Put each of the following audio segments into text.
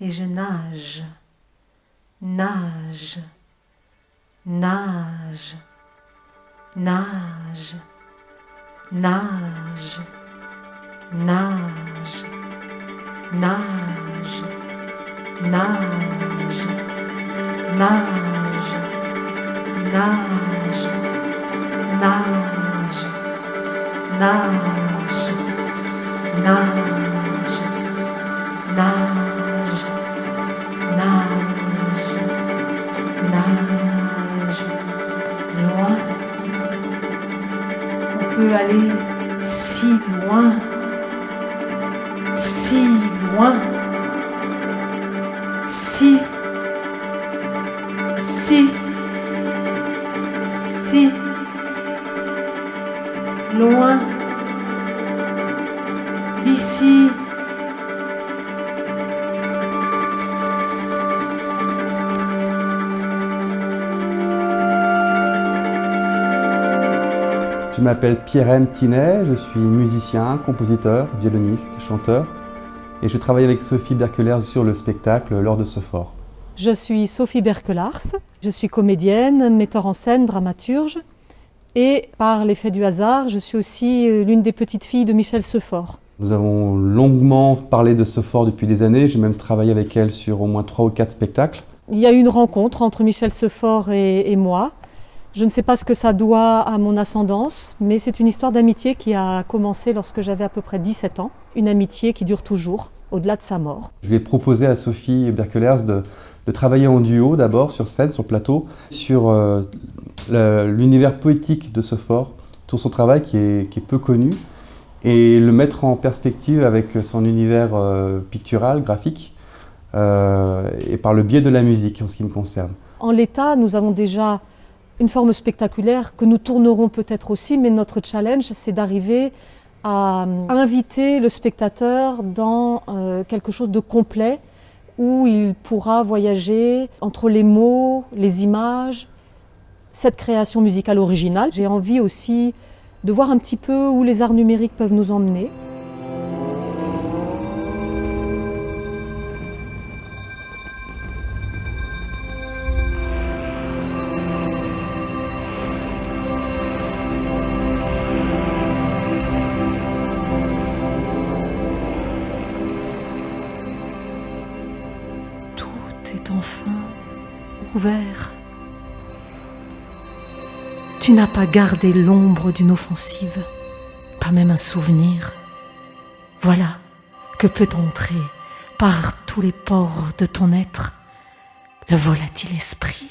et je nage, nage, nage, nage, nage, nage, nage, nage, nage, nage, nage, nage, nage, nage, nage, nage, loin. On peut aller si loin, si loin, si, loin d'ici. Je m'appelle Pierre-M. Tinet, je suis musicien, compositeur, violoniste, chanteur et je travaille avec Sophie Berkelers sur le spectacle L'Or de Sophore. Je suis Sophie Berkelers, je suis comédienne, metteur en scène, dramaturge et par l'effet du hasard, je suis aussi l'une des petites filles de Michel Sephore. Nous avons longuement parlé de Sephore depuis des années, j'ai même travaillé avec elle sur au moins 3 ou 4 spectacles. Il y a eu une rencontre entre Michel Sephore et moi. Je ne sais pas ce que ça doit à mon ascendance, mais c'est une histoire d'amitié qui a commencé lorsque j'avais à peu près 17 ans. Une amitié qui dure toujours, au-delà de sa mort. Je lui ai proposé à Sophie Berkelers de travailler en duo d'abord sur scène, sur plateau, sur l'univers poétique de Sephore, tout son travail qui est peu connu, et le mettre en perspective avec son univers pictural, graphique, et par le biais de la musique en ce qui me concerne. En l'état, nous avons déjà une forme spectaculaire que nous tournerons peut-être aussi, mais notre challenge, c'est d'arriver à inviter le spectateur dans quelque chose de complet, où il pourra voyager entre les mots, les images, cette création musicale originale. J'ai envie aussi de voir un petit peu où les arts numériques peuvent nous emmener. Enfin ouvert. Tu n'as pas gardé l'ombre d'une offensive, pas même un souvenir. Voilà que peut entrer par tous les pores de ton être le volatile esprit.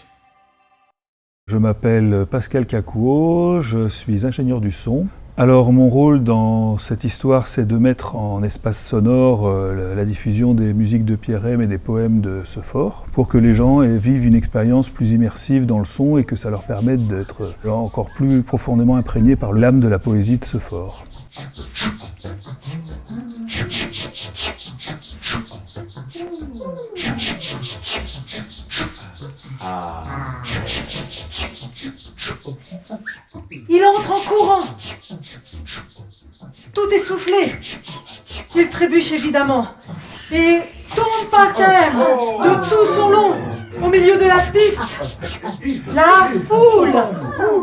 Je m'appelle Pascal Cacouot, je suis ingénieur du son. Alors mon rôle dans cette histoire, c'est de mettre en espace sonore la diffusion des musiques de Pierre-M et des poèmes de Sephore pour que les gens vivent une expérience plus immersive dans le son et que ça leur permette d'être encore plus profondément imprégnés par l'âme de la poésie de Sephore. Il entre en courant. Tout essoufflé. Il trébuche évidemment et tombe par terre de tout son long au milieu de la piste. La foule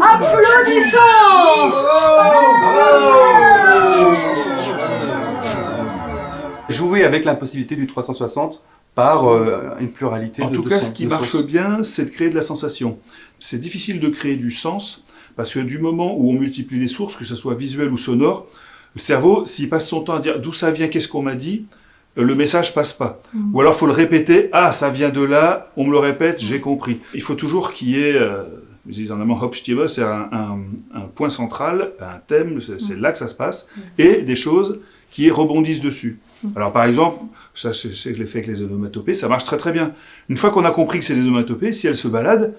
applaudissant. Jouer avec l'impossibilité du 360 par une pluralité de En tout cas, ce qui de marche sens. bien, c'est de créer de la sensation. C'est difficile de créer du sens, parce que du moment où on multiplie les sources, que ce soit visuel ou sonore, le cerveau, s'il passe son temps à dire d'où ça vient, qu'est-ce qu'on m'a dit, le message passe pas. Ou alors, il faut le répéter, ah, ça vient de là, on me le répète, j'ai compris. Il faut toujours qu'il y ait, je dis en allemand Hauptstimme, c'est un point central, un thème, c'est là que ça se passe, et des choses qui rebondissent dessus. Alors par exemple, je sais que je l'ai fait avec les onomatopées, ça marche très très bien. Une fois qu'on a compris que c'est des onomatopées, si elles se baladent,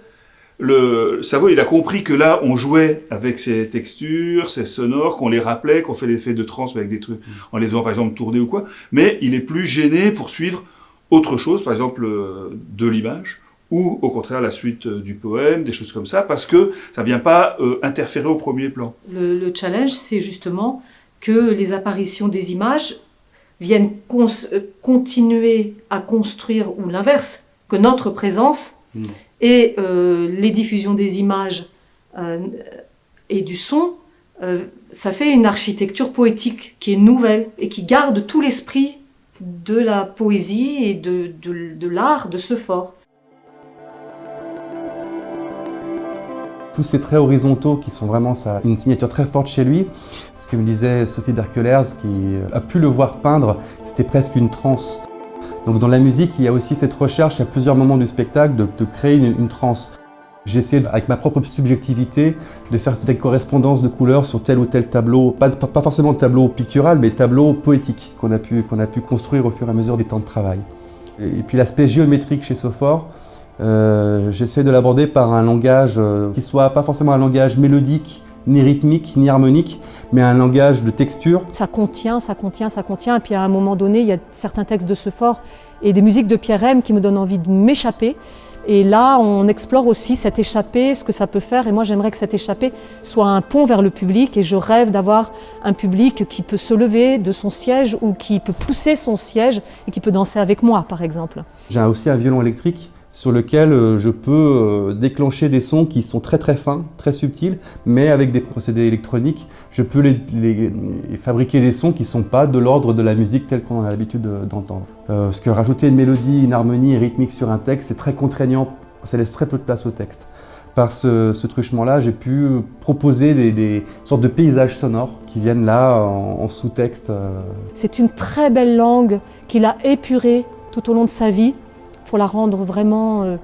le cerveau il a compris que là on jouait avec ces textures, ces sonores, qu'on les rappelait, qu'on fait l'effet de trance avec des trucs, en les faisant par exemple tourner ou quoi, mais il est plus gêné pour suivre autre chose, par exemple de l'image, ou au contraire la suite du poème, des choses comme ça, parce que ça vient pas interférer au premier plan. Le challenge, c'est justement que les apparitions des images vienne continuer à construire, ou l'inverse, que notre présence et les diffusions des images et du son, ça fait une architecture poétique qui est nouvelle et qui garde tout l'esprit de la poésie et de l'art de ce fort. Tous ces traits horizontaux qui sont vraiment une signature très forte chez lui. Ce que me disait Sophie Berkelers, qui a pu le voir peindre, c'était presque une transe. Donc dans la musique, il y a aussi cette recherche à plusieurs moments du spectacle de créer une transe. J'ai essayé, avec ma propre subjectivité, de faire des correspondances de couleurs sur tel ou tel tableau, pas forcément tableau pictural, mais tableau poétique qu'on a pu construire au fur et à mesure des temps de travail. Et puis l'aspect géométrique chez Sophore, j'essaie de l'aborder par un langage qui soit pas forcément un langage mélodique, ni rythmique, ni harmonique, mais un langage de texture. Ça contient, et puis à un moment donné, il y a certains textes de Sophore et des musiques de Pierre M qui me donnent envie de m'échapper. Et là, on explore aussi cette échappée, ce que ça peut faire. Et moi, j'aimerais que cette échappée soit un pont vers le public. Et je rêve d'avoir un public qui peut se lever de son siège ou qui peut pousser son siège et qui peut danser avec moi, par exemple. J'ai aussi un violon électrique sur lequel je peux déclencher des sons qui sont très très fins, très subtils, mais avec des procédés électroniques, je peux fabriquer des sons qui ne sont pas de l'ordre de la musique telle qu'on a l'habitude d'entendre. Parce que rajouter une mélodie, une harmonie rythmique sur un texte, c'est très contraignant, ça laisse très peu de place au texte. Par ce truchement-là, j'ai pu proposer des sortes de paysages sonores qui viennent là en sous-texte. C'est une très belle langue qu'il a épurée tout au long de sa vie, pour la rendre vraiment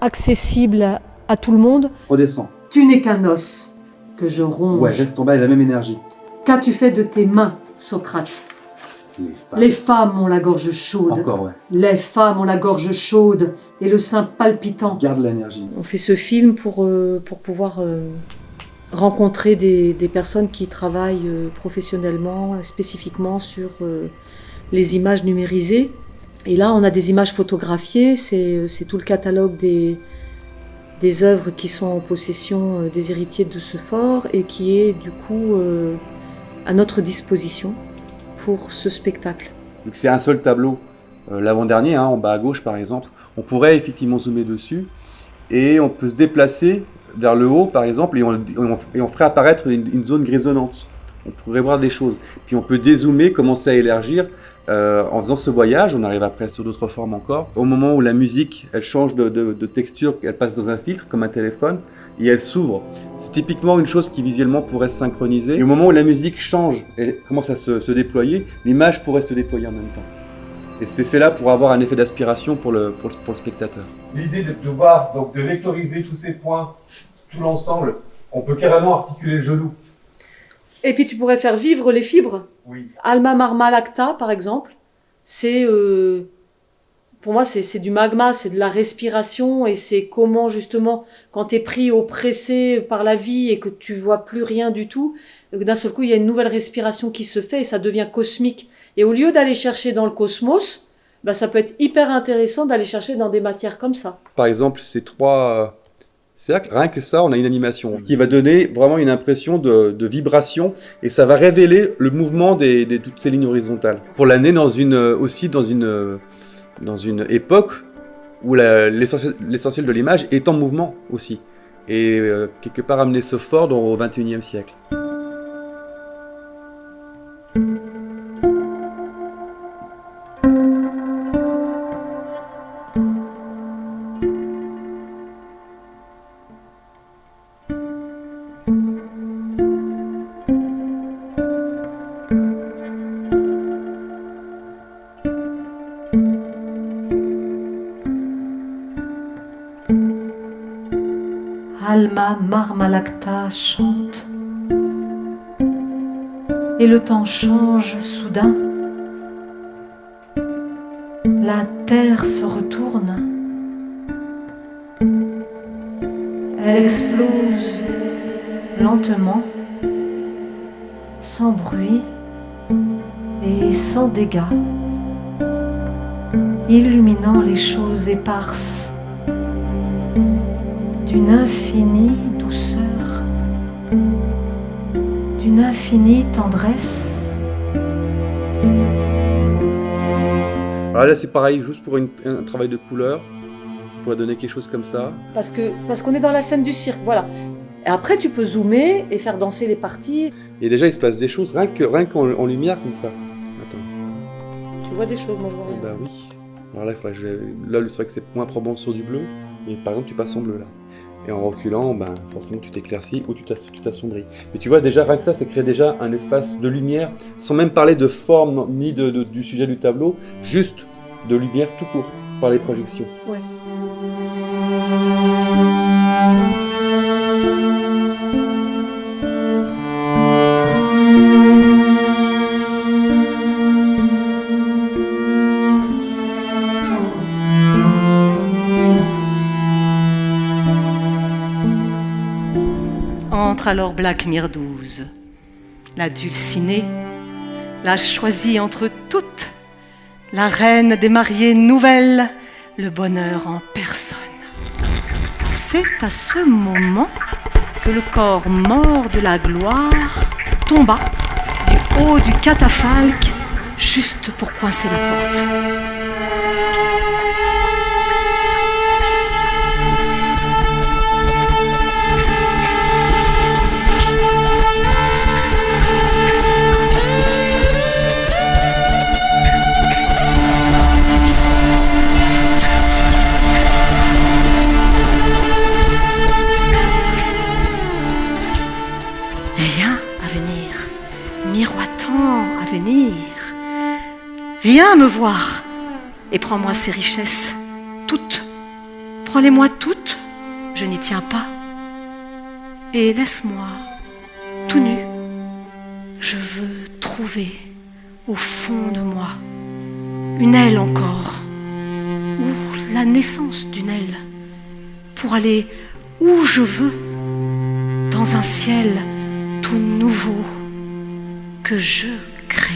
accessible à tout le monde. Redescends. Tu n'es qu'un os que je ronge. Ouais, reste en bas, il a la même énergie. Qu'as-tu fait de tes mains, Socrate? Les femmes ont la gorge chaude. Encore, ouais. Les femmes ont la gorge chaude et le sein palpitant. Garde l'énergie. On fait ce film pour pouvoir rencontrer des personnes qui travaillent professionnellement, spécifiquement sur les images numérisées. Et là, on a des images photographiées, c'est tout le catalogue des œuvres qui sont en possession des héritiers de ce fort et qui est du coup à notre disposition pour ce spectacle. Donc c'est un seul tableau, l'avant-dernier, en bas à gauche par exemple. On pourrait effectivement zoomer dessus et on peut se déplacer vers le haut par exemple et on ferait apparaître une zone grisonnante. On pourrait voir des choses. Puis on peut dézoomer, commencer à élargir. En faisant ce voyage, on arrive après sur d'autres formes encore. Au moment où la musique, elle change de texture, elle passe dans un filtre comme un téléphone et elle s'ouvre. C'est typiquement une chose qui visuellement pourrait se synchroniser. Et au moment où la musique change et commence à se déployer, l'image pourrait se déployer en même temps. Et c'est fait là pour avoir un effet d'aspiration pour le spectateur. L'idée de voir, donc de vectoriser tous ces points, tout l'ensemble, on peut carrément articuler le genou. Et puis tu pourrais faire vivre les fibres. Oui. Alma Marma Lacta, par exemple, c'est pour moi c'est du magma, c'est de la respiration et c'est comment justement quand t'es pris oppressé par la vie et que tu vois plus rien du tout, d'un seul coup il y a une nouvelle respiration qui se fait et ça devient cosmique. Et au lieu d'aller chercher dans le cosmos, ça peut être hyper intéressant d'aller chercher dans des matières comme ça. Par exemple, ces trois cercles, rien que ça, on a une animation. Ce qui va donner vraiment une impression de vibration et ça va révéler le mouvement de toutes ces lignes horizontales. Pour l'année, dans une époque où l'essentiel de l'image est en mouvement aussi. Et quelque part amener ce fort au XXIe siècle. Alma Marmalacta chante. Et le temps change soudain. La terre se retourne. Elle explose lentement, sans bruit et sans dégâts, illuminant les choses éparses d'une infinie douceur, d'une infinie tendresse. Alors là, c'est pareil, juste pour un travail de couleur. Je pourrais donner quelque chose comme ça. Parce qu'on est dans la scène du cirque, voilà. Et après, tu peux zoomer et faire danser les parties. Et déjà, il se passe des choses, rien qu'en lumière, comme ça. Attends. Tu vois des choses, moi je vois rien. Bah oui. Alors là, là, c'est vrai que c'est moins probant sur du bleu, mais par exemple, tu passes en bleu là. Et en reculant, ben, forcément, tu t'éclaircis ou tu t'assombris. Mais tu vois, déjà, rien que ça crée déjà un espace de lumière, sans même parler de forme ni du sujet du tableau, juste de lumière tout court, par les projections. Ouais. Entre alors Black Mirror 12. La dulcinée l'a choisie entre toutes, la reine des mariées nouvelles, le bonheur en personne. C'est à ce moment que le corps mort de la gloire tomba du haut du catafalque juste pour coincer la porte. Rien à venir, miroitant à venir. Viens me voir et prends-moi ces richesses, toutes. Prends-les-moi toutes, je n'y tiens pas. Et laisse-moi, tout nu, je veux trouver au fond de moi une aile encore, ou la naissance d'une aile, pour aller où je veux, dans un ciel tout nouveau que je crée.